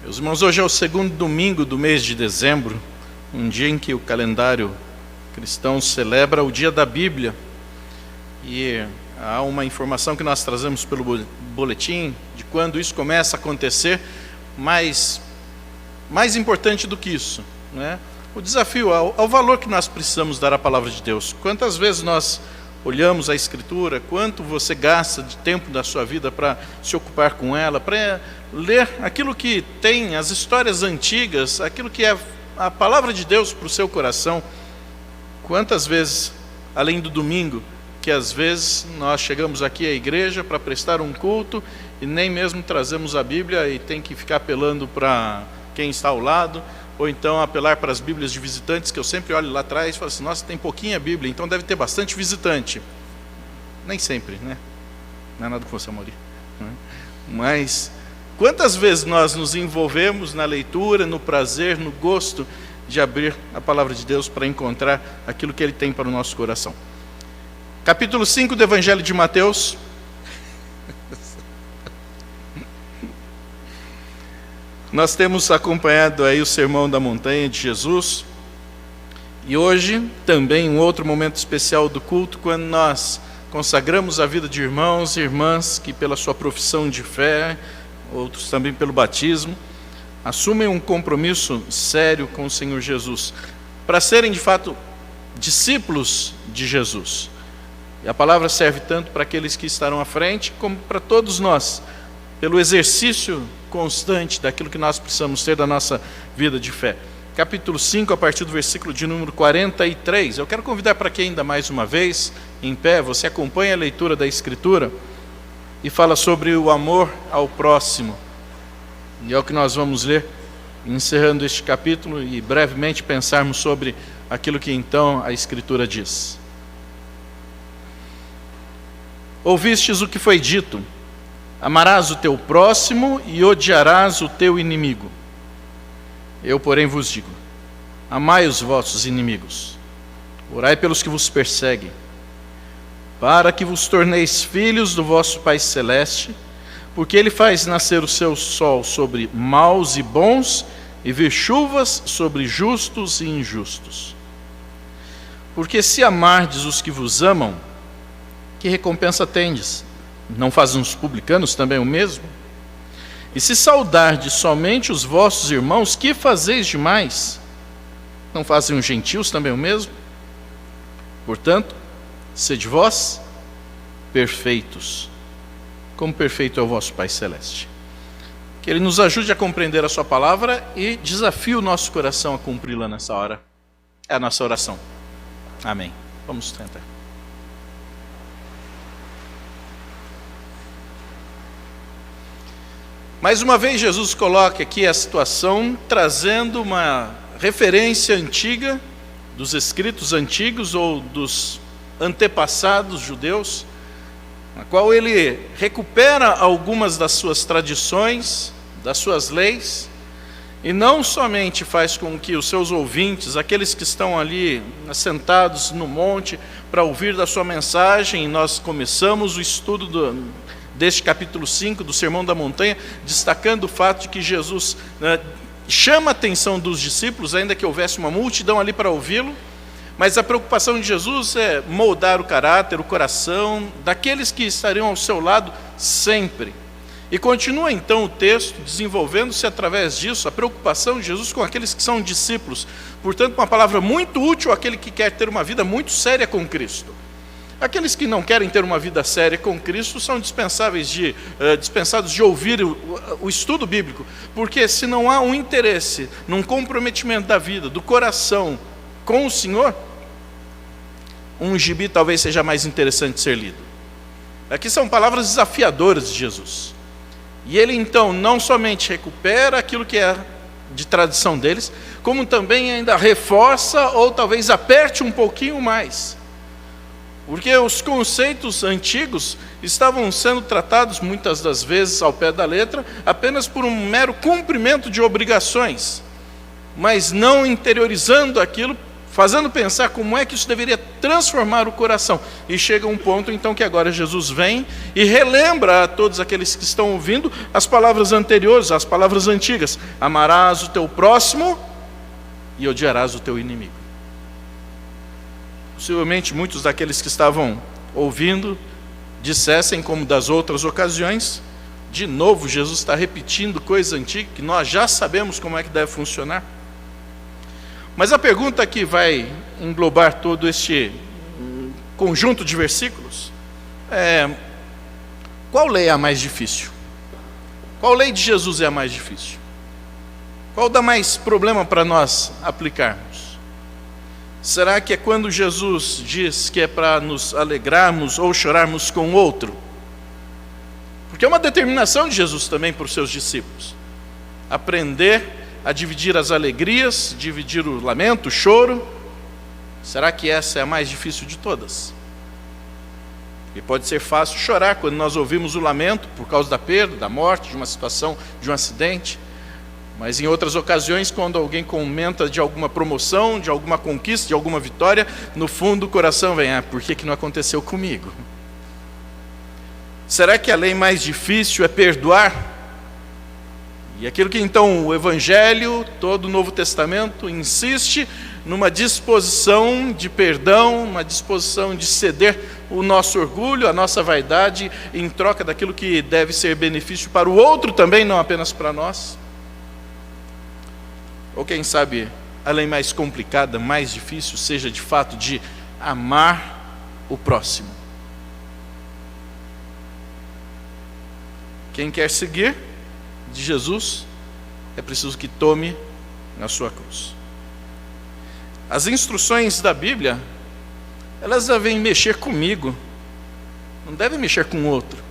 Meus irmãos, hoje é o segundo domingo do mês de dezembro, um dia em que o calendário cristão celebra o dia da Bíblia. E há uma informação que nós trazemos pelo boletim de quando isso começa a acontecer, mas mais importante do que isso, né? O desafio ao valor que nós precisamos dar à palavra de Deus. Quantas vezes nós olhamos a Escritura, quanto você gasta de tempo da sua vida para se ocupar com ela, para ler aquilo que tem, as histórias antigas, aquilo que é a palavra de Deus para o seu coração. Quantas vezes, além do domingo, que às vezes nós chegamos aqui à igreja para prestar um culto e nem mesmo trazemos a Bíblia e tem que ficar apelando para quem está ao lado, ou então apelar para as Bíblias de visitantes, que eu sempre olho lá atrás e falo assim, nossa, tem pouquinha Bíblia, então deve ter bastante visitante. Nem sempre, né? Não é nada com você, Mauri. Mas quantas vezes nós nos envolvemos na leitura, no prazer, no gosto de abrir a palavra de Deus para encontrar aquilo que Ele tem para o nosso coração. Capítulo 5 do Evangelho de Mateus. Nós temos acompanhado aí o Sermão da Montanha de Jesus, e hoje também um outro momento especial do culto, quando nós consagramos a vida de irmãos e irmãs que pela sua profissão de fé, outros também pelo batismo, assumem um compromisso sério com o Senhor Jesus, para serem de fato discípulos de Jesus. E a palavra serve tanto para aqueles que estarão à frente, como para todos nós, pelo exercício constante daquilo que nós precisamos ter da nossa vida de fé. Capítulo 5, a partir do versículo de número 43. Eu quero convidar para que ainda mais uma vez, em pé, você acompanhe a leitura da Escritura e fala sobre o amor ao próximo. E é o que nós vamos ler, encerrando este capítulo e brevemente pensarmos sobre aquilo que então a Escritura diz. Ouvistes o que foi dito: amarás o teu próximo e odiarás o teu inimigo. Eu, porém, vos digo: amai os vossos inimigos, orai pelos que vos perseguem, para que vos torneis filhos do vosso Pai Celeste, porque Ele faz nascer o seu sol sobre maus e bons, e vir chuvas sobre justos e injustos. Porque se amardes os que vos amam, que recompensa tendes? Não fazem os publicanos também o mesmo? E se saudardes somente os vossos irmãos, que fazeis demais? Não fazem os gentios também o mesmo? Portanto, sede vós perfeitos, como perfeito é o vosso Pai Celeste. Que Ele nos ajude a compreender a sua palavra e desafie o nosso coração a cumpri-la nessa hora. É a nossa oração. Amém. Vamos tentar. Mais uma vez, Jesus coloca aqui a situação, trazendo uma referência antiga, dos escritos antigos ou dos antepassados judeus, na qual ele recupera algumas das suas tradições, das suas leis, e não somente faz com que os seus ouvintes, aqueles que estão ali assentados no monte para ouvir da sua mensagem, e nós começamos o estudo deste capítulo 5 do Sermão da Montanha, destacando o fato de que Jesus chama a atenção dos discípulos, ainda que houvesse uma multidão ali para ouvi-lo, mas a preocupação de Jesus é moldar o caráter, o coração daqueles que estariam ao seu lado sempre. E continua então o texto desenvolvendo-se através disso, a preocupação de Jesus com aqueles que são discípulos. Portanto, uma palavra muito útil àquele que quer ter uma vida muito séria com Cristo. Aqueles que não querem ter uma vida séria com Cristo são dispensados de ouvir o estudo bíblico, porque se não há um interesse, num comprometimento da vida, do coração com o Senhor, um gibi talvez seja mais interessante de ser lido. Aqui são palavras desafiadoras de Jesus. E ele então não somente recupera aquilo que é de tradição deles, como também ainda reforça ou talvez aperte um pouquinho mais. Porque os conceitos antigos estavam sendo tratados muitas das vezes ao pé da letra apenas por um mero cumprimento de obrigações, mas não interiorizando aquilo, fazendo pensar como é que isso deveria transformar o coração. E chega um ponto então que agora Jesus vem e relembra a todos aqueles que estão ouvindo as palavras anteriores, as palavras antigas: amarás o teu próximo e odiarás o teu inimigo. Possivelmente muitos daqueles que estavam ouvindo dissessem, como das outras ocasiões: de novo Jesus está repetindo coisa antiga que nós já sabemos como é que deve funcionar. Mas a pergunta que vai englobar todo este conjunto de versículos é: qual lei é a mais difícil? Qual lei de Jesus é a mais difícil? Qual dá mais problema para nós aplicarmos? Será que é quando Jesus diz que é para nos alegrarmos ou chorarmos com outro? Porque é uma determinação de Jesus também para os seus discípulos: aprender a dividir as alegrias, dividir o lamento, o choro. Será que essa é a mais difícil de todas? E pode ser fácil chorar quando nós ouvimos o lamento por causa da perda, da morte, de uma situação, de um acidente. Mas em outras ocasiões, quando alguém comenta de alguma promoção, de alguma conquista, de alguma vitória, no fundo do coração vem: por que não aconteceu comigo? Será que a lei mais difícil é perdoar? E aquilo que então o Evangelho, todo o Novo Testamento, insiste numa disposição de perdão, uma disposição de ceder o nosso orgulho, a nossa vaidade, em troca daquilo que deve ser benefício para o outro também, não apenas para nós. Ou quem sabe a lei mais complicada, mais difícil, seja de fato de amar o próximo. Quem quer seguir de Jesus é preciso que tome na sua cruz. As instruções da Bíblia, elas devem mexer comigo, não devem mexer com o outro.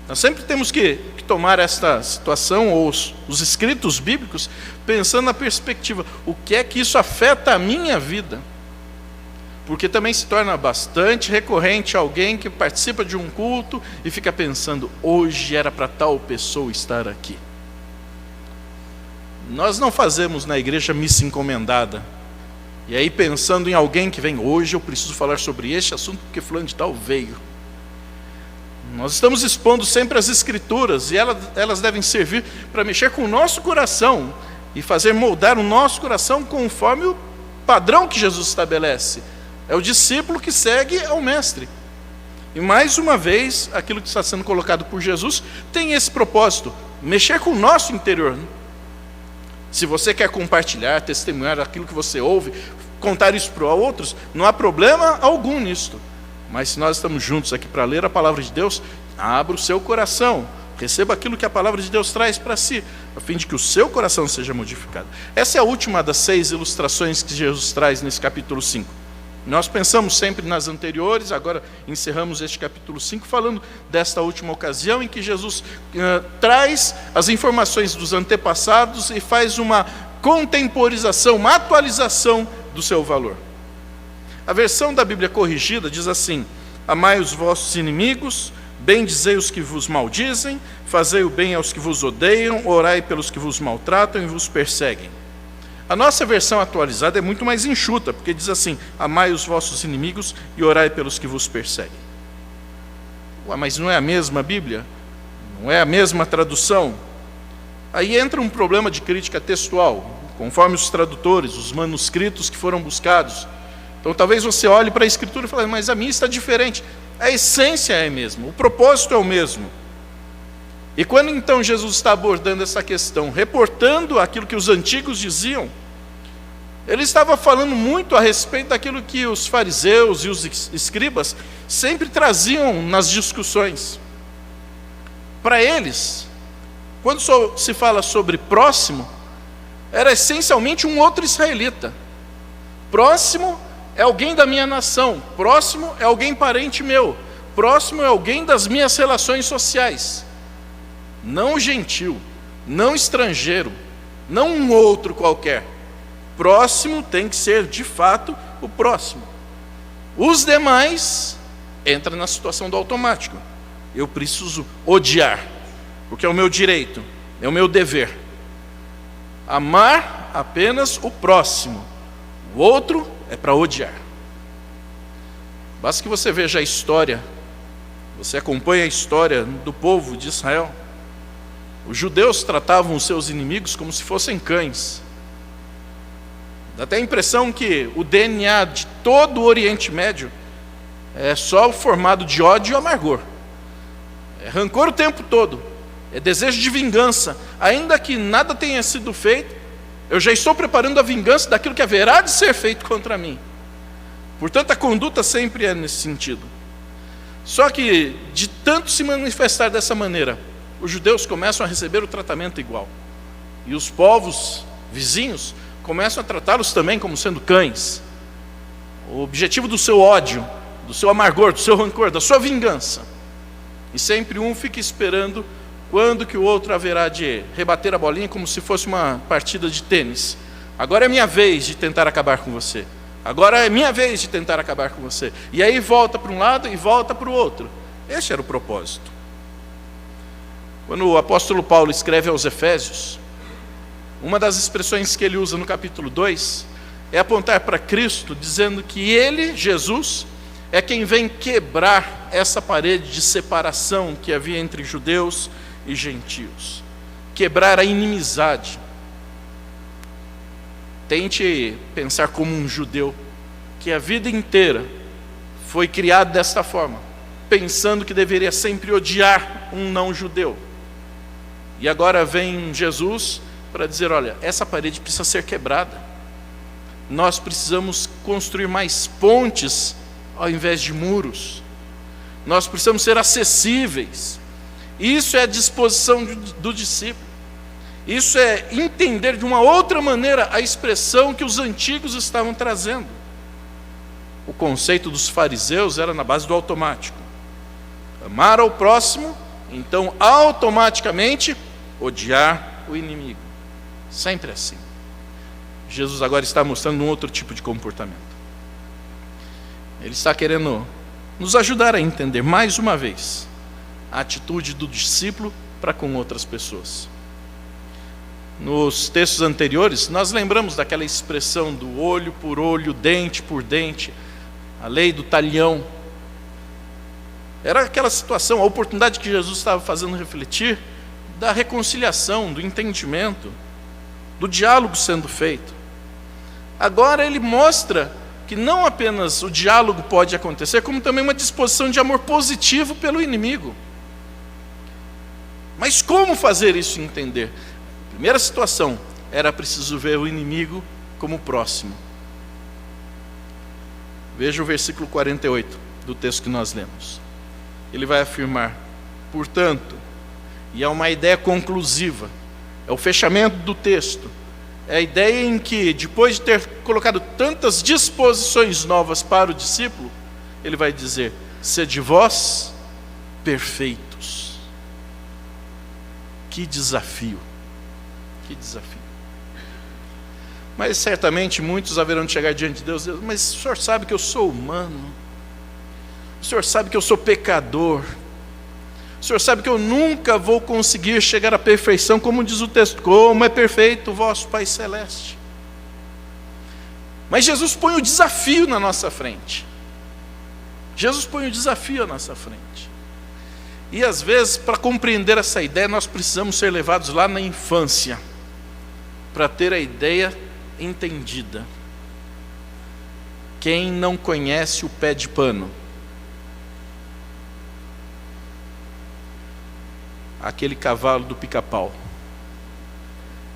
Nós sempre temos que tomar esta situação, ou os escritos bíblicos, pensando na perspectiva: o que é que isso afeta a minha vida? Porque também se torna bastante recorrente alguém que participa de um culto e fica pensando: hoje era para tal pessoa estar aqui. Nós não fazemos na igreja missa encomendada, e aí pensando em alguém que vem: hoje eu preciso falar sobre este assunto porque fulano de tal veio. Nós estamos expondo sempre as Escrituras, e elas devem servir para mexer com o nosso coração e fazer moldar o nosso coração conforme o padrão que Jesus estabelece. É o discípulo que segue ao mestre. E mais uma vez, aquilo que está sendo colocado por Jesus tem esse propósito: mexer com o nosso interior. Se você quer compartilhar, testemunhar aquilo que você ouve, contar isso para outros, não há problema algum nisto. Mas se nós estamos juntos aqui para ler a palavra de Deus, abra o seu coração, receba aquilo que a palavra de Deus traz para si, a fim de que o seu coração seja modificado. Essa é a última das 6 ilustrações que Jesus traz nesse capítulo 5. Nós pensamos sempre nas anteriores, agora encerramos este capítulo 5 falando desta última ocasião em que Jesus traz as informações dos antepassados e faz uma contemporização, uma atualização do seu valor. A versão da Bíblia corrigida diz assim: amai os vossos inimigos, bendizei os que vos maldizem, fazei o bem aos que vos odeiam, orai pelos que vos maltratam e vos perseguem. A nossa versão atualizada é muito mais enxuta, porque diz assim: amai os vossos inimigos e orai pelos que vos perseguem. Ué, mas não é a mesma Bíblia? Não é a mesma tradução? Aí entra um problema de crítica textual, conforme os tradutores, os manuscritos que foram buscados. Então talvez você olhe para a Escritura e fale: mas a minha está diferente. A essência é a mesma, o propósito é o mesmo. E quando então Jesus está abordando essa questão, reportando aquilo que os antigos diziam, ele estava falando muito a respeito daquilo que os fariseus e os escribas sempre traziam nas discussões. Para eles, quando se fala sobre próximo, era essencialmente um outro israelita. Próximo é alguém da minha nação, próximo é alguém parente meu, próximo é alguém das minhas relações sociais. Não gentil, não estrangeiro, não um outro qualquer. Próximo tem que ser de fato o próximo. Os demais entram na situação do automático. Eu preciso odiar, porque é o meu direito, é o meu dever. amar apenas o próximo, o outro é para odiar. Basta que você veja a história, você acompanha a história do povo de Israel. Os judeus tratavam os seus inimigos como se fossem cães. Dá até a impressão que o DNA de todo o Oriente Médio é só formado de ódio e amargor. É rancor o tempo todo, é desejo de vingança. Ainda que nada tenha sido feito, eu já estou preparando a vingança daquilo que haverá de ser feito contra mim. Portanto, a conduta sempre é nesse sentido. Só que, de tanto se manifestar dessa maneira, os judeus começam a receber o tratamento igual. E os povos vizinhos começam a tratá-los também como sendo cães. O objetivo do seu ódio, do seu amargor, do seu rancor, da sua vingança. E sempre um fica esperando quando que o outro haverá de rebater a bolinha como se fosse uma partida de tênis. Agora é minha vez de tentar acabar com você. Agora é minha vez de tentar acabar com você. E aí volta para um lado e volta para o outro. Esse era o propósito. Quando o apóstolo Paulo escreve aos Efésios, uma das expressões que ele usa no capítulo 2 é apontar para Cristo, dizendo que ele, Jesus, é quem vem quebrar essa parede de separação que havia entre judeus e gentios. Quebrar a inimizade. Tente pensar como um judeu que a vida inteira foi criado desta forma, pensando que deveria sempre odiar um não-judeu. E agora vem Jesus para dizer, olha, essa parede precisa ser quebrada. Nós precisamos construir mais pontes ao invés de muros. Nós precisamos ser acessíveis. Isso é a disposição do discípulo. Isso é entender de uma outra maneira a expressão que os antigos estavam trazendo. O conceito dos fariseus era na base do automático. Amar ao próximo, então automaticamente odiar o inimigo. Sempre assim. Jesus agora está mostrando um outro tipo de comportamento. Ele está querendo nos ajudar a entender mais uma vez a atitude do discípulo para com outras pessoas. Nos textos anteriores, nós lembramos daquela expressão do olho por olho, dente por dente, a lei do talião. Era aquela situação, a oportunidade que Jesus estava fazendo refletir da reconciliação, do entendimento, do diálogo sendo feito. Agora ele mostra que não apenas o diálogo pode acontecer, como também uma disposição de amor positivo pelo inimigo. Mas como fazer isso entender? A primeira situação, era preciso ver o inimigo como próximo. Veja o versículo 48 do texto que nós lemos. Ele vai afirmar, portanto, e é uma ideia conclusiva, é o fechamento do texto, é a ideia em que, depois de ter colocado tantas disposições novas para o discípulo, ele vai dizer, sede vós perfeitos. Que desafio, que desafio. Mas certamente muitos haverão de chegar diante de Deus, mas o Senhor sabe que eu sou humano, o Senhor sabe que eu sou pecador, o Senhor sabe que eu nunca vou conseguir chegar à perfeição, como diz o texto, como é perfeito o vosso Pai Celeste. Mas Jesus põe o desafio na nossa frente. Jesus põe o desafio à nossa frente. E às vezes, para compreender essa ideia, nós precisamos ser levados lá na infância, para ter a ideia entendida. Quem não conhece o pé de pano? Aquele cavalo do Pica-Pau,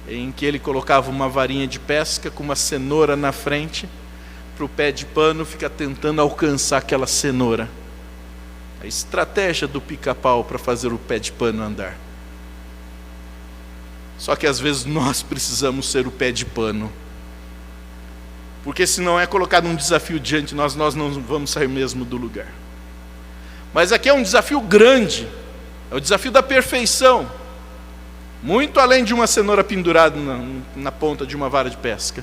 em que ele colocava uma varinha de pesca com uma cenoura na frente, para o pé de pano ficar tentando alcançar aquela cenoura. A estratégia do Pica-Pau para fazer o pé de pano andar. Só que às vezes nós precisamos ser o pé de pano, porque se não é colocado um desafio diante de nós, nós não vamos sair mesmo do lugar. Mas aqui é um desafio grande, é o desafio da perfeição, muito além de uma cenoura pendurada na ponta de uma vara de pesca.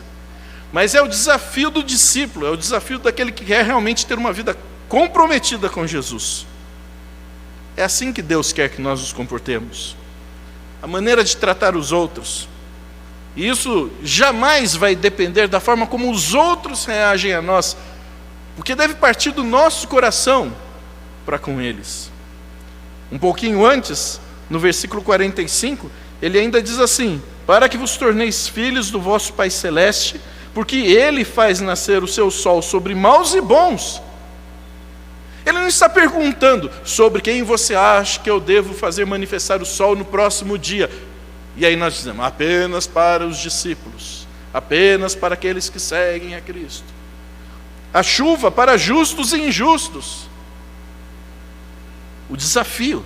Mas é o desafio do discípulo, é o desafio daquele que quer realmente ter uma vida comprometida com Jesus. É assim que Deus quer que nós nos comportemos. A maneira de tratar os outros, E isso jamais vai depender da forma como os outros reagem a nós, porque deve partir do nosso coração para com eles. Um pouquinho antes, no versículo 45, ele ainda diz assim: para que vos torneis filhos do vosso Pai Celeste, porque Ele faz nascer o seu sol sobre maus e bons. Ele não está perguntando sobre quem você acha que eu devo fazer manifestar o sol no próximo dia. E aí nós dizemos, apenas para os discípulos, apenas para aqueles que seguem a Cristo. A chuva para justos e injustos. O desafio.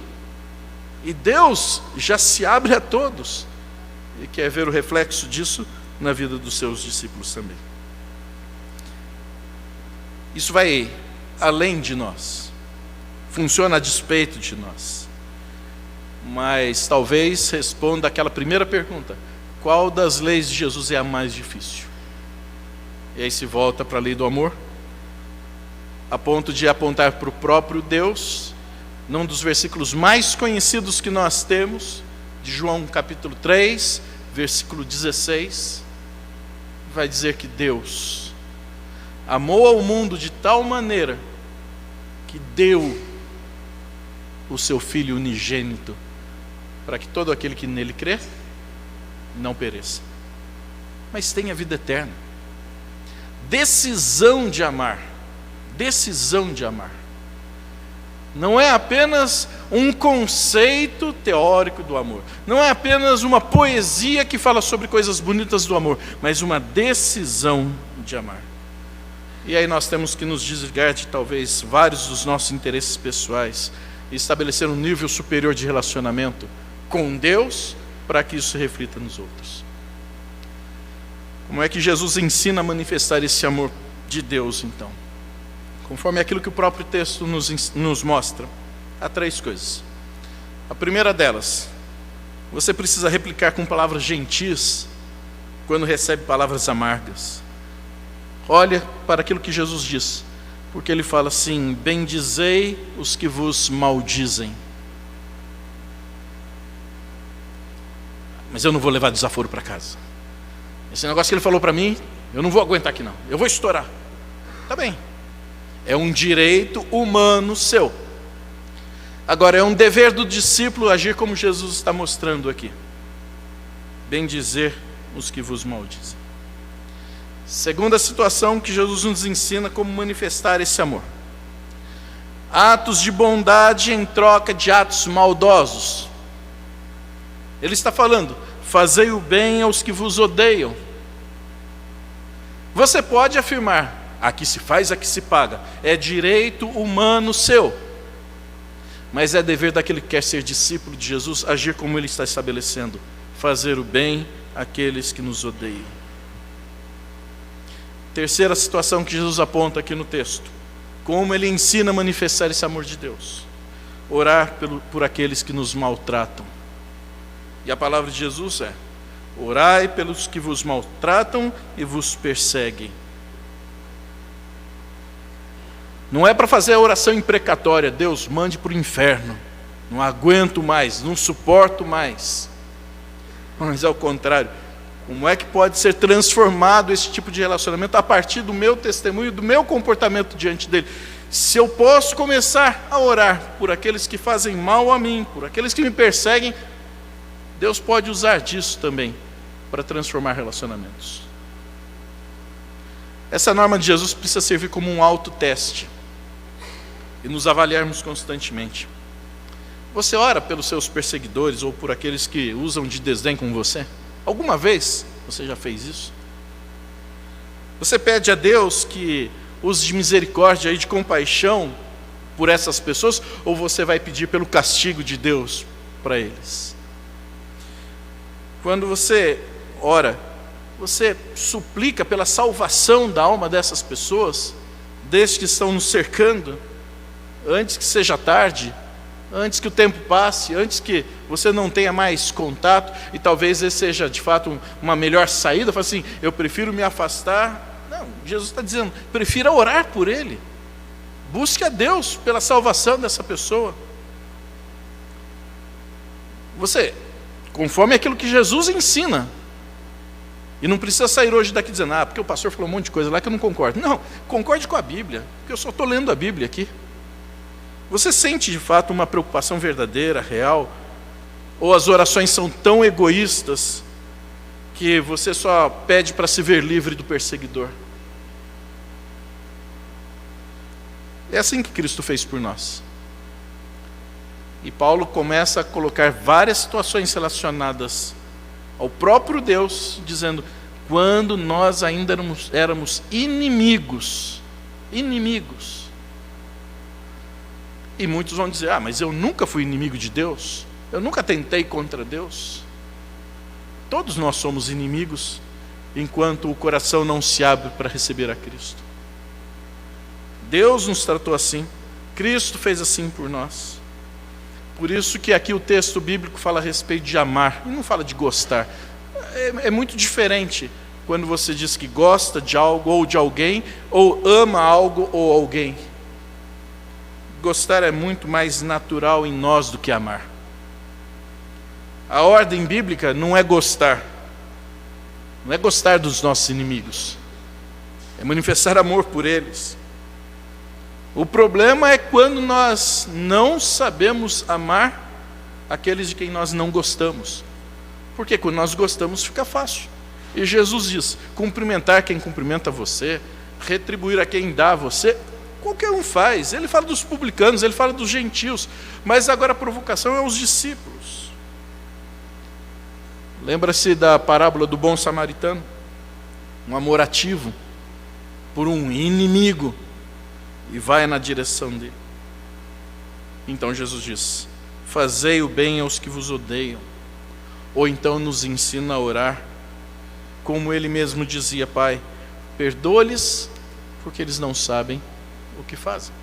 E Deus já se abre a todos. E quer ver o reflexo disso na vida dos seus discípulos também. Isso vai além de nós. Funciona a despeito de nós. Mas talvez responda aquela primeira pergunta: qual das leis de Jesus é a mais difícil? E aí se volta para a lei do amor, a ponto de apontar para o próprio Deus, num dos versículos mais conhecidos que nós temos, de João capítulo 3, versículo 16, vai dizer que Deus amou ao mundo de tal maneira que deu o seu Filho unigênito, para que todo aquele que nele crê não pereça, mas tenha vida eterna. Decisão de amar. Decisão de amar. Não é apenas um conceito teórico do amor. Não é apenas uma poesia que fala sobre coisas bonitas do amor, mas uma decisão de amar. E aí nós temos que nos desligar de talvez vários dos nossos interesses pessoais e estabelecer um nível superior de relacionamento com Deus, para que isso se reflita nos outros. Como é que Jesus ensina a manifestar esse amor de Deus, então? Conforme aquilo que o próprio texto nos mostra, há 3 coisas. A primeira delas, você precisa replicar com palavras gentis quando recebe palavras amargas. Olha para aquilo que Jesus diz, porque ele fala assim: bendizei os que vos maldizem. Mas eu não vou levar desaforo para casa. Esse negócio que ele falou para mim, eu não vou aguentar aqui não, eu vou estourar. Tá bem, é um direito humano seu. Agora é um dever do discípulo agir como Jesus está mostrando aqui: bendizer os que vos maldizem. Segunda situação que Jesus nos ensina como manifestar esse amor: atos de bondade em troca de atos maldosos. Ele está falando: fazei o bem aos que vos odeiam. Você pode afirmar: aqui se faz, aqui se paga. É direito humano seu. Mas é dever daquele que quer ser discípulo de Jesus agir como ele está estabelecendo: fazer o bem àqueles que nos odeiam. Terceira situação que Jesus aponta aqui no texto: como ele ensina a manifestar esse amor de Deus: orar por aqueles que nos maltratam. E a palavra de Jesus é: orai pelos que vos maltratam e vos perseguem. Não é para fazer a oração imprecatória: Deus, mande para o inferno, não aguento mais, não suporto mais. Mas ao contrário, como é que pode ser transformado esse tipo de relacionamento a partir do meu testemunho, do meu comportamento diante dele? Se eu posso começar a orar por aqueles que fazem mal a mim, por aqueles que me perseguem, Deus pode usar disso também para transformar relacionamentos. Essa norma de Jesus precisa servir como um autoteste e nos avaliarmos constantemente. Você ora pelos seus perseguidores ou por aqueles que usam de desdém com você? Alguma vez você já fez isso? Você pede a Deus que use de misericórdia e de compaixão por essas pessoas, ou você vai pedir pelo castigo de Deus para eles? Quando você ora, você suplica pela salvação da alma dessas pessoas, desde que estão nos cercando, antes que seja tarde, antes que o tempo passe, antes que você não tenha mais contato, e talvez esse seja de fato uma melhor saída. Fala assim: eu prefiro me afastar. Não, Jesus está dizendo: prefira orar por ele, busque a Deus pela salvação dessa pessoa. Você, conforme aquilo que Jesus ensina, E não precisa sair hoje daqui dizendo, porque o pastor falou um monte de coisa lá que eu não concordo. Não, concorde com a Bíblia, porque eu só estou lendo a Bíblia aqui. Você sente de fato uma preocupação verdadeira, real? Ou as orações são tão egoístas que você só pede para se ver livre do perseguidor? É assim que Cristo fez por nós. E Paulo começa a colocar várias situações relacionadas ao próprio Deus, dizendo, quando nós ainda éramos inimigos. E muitos vão dizer, mas eu nunca fui inimigo de Deus, eu nunca tentei contra Deus. Todos nós somos inimigos, enquanto o coração não se abre para receber a Cristo. Deus nos tratou assim, Cristo fez assim por nós. Por isso que aqui o texto bíblico fala a respeito de amar, e não fala de gostar. É muito diferente quando você diz que gosta de algo ou de alguém, ou ama algo ou alguém. Gostar é muito mais natural em nós do que amar. A ordem bíblica não é gostar dos nossos inimigos, é manifestar amor por eles. O problema é quando nós não sabemos amar aqueles de quem nós não gostamos, porque quando nós gostamos fica fácil. E Jesus diz, cumprimentar quem cumprimenta você, retribuir a quem dá a você, qualquer um faz. Ele fala dos publicanos, ele fala dos gentios, mas agora a provocação é aos discípulos. Lembra-se da parábola do bom samaritano? Um amor ativo por um inimigo, e vai na direção dele. Então Jesus diz, fazei o bem aos que vos odeiam. Ou então nos ensina a orar, como ele mesmo dizia, Pai, perdoa-lhes, porque eles não sabem o que fazem.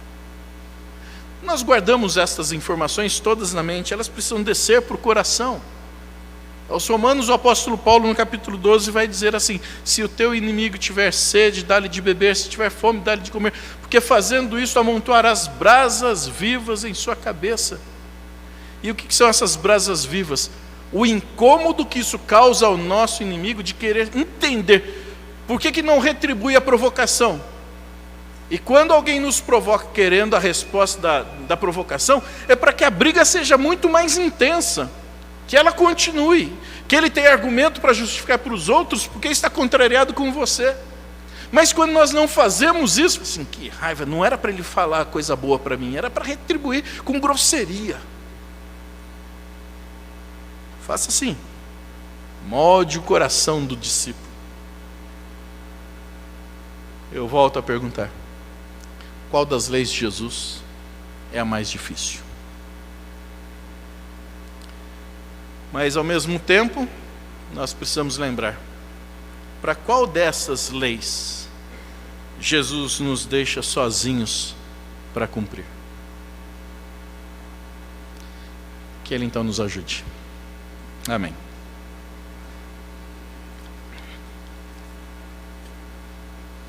Nós guardamos estas informações todas na mente, elas precisam descer para o coração. Aos Romanos, o apóstolo Paulo, no capítulo 12, vai dizer assim, se o teu inimigo tiver sede, dá-lhe de beber, se tiver fome, dá-lhe de comer, porque fazendo isso amontoarás brasas vivas em sua cabeça. E o que são essas brasas vivas? O incômodo que isso causa ao nosso inimigo de querer entender por que não retribui a provocação. E quando alguém nos provoca querendo a resposta da provocação, é para que a briga seja muito mais intensa, que ela continue, que ele tenha argumento para justificar para os outros, porque está contrariado com você. Mas quando nós não fazemos isso, assim, que raiva, não era para ele falar coisa boa para mim, era para retribuir com grosseria. Faça assim, molde o coração do discípulo. Eu volto a perguntar, qual das leis de Jesus é a mais difícil? Mas ao mesmo tempo, nós precisamos lembrar, para qual dessas leis Jesus nos deixa sozinhos para cumprir? Que Ele então nos ajude. Amém.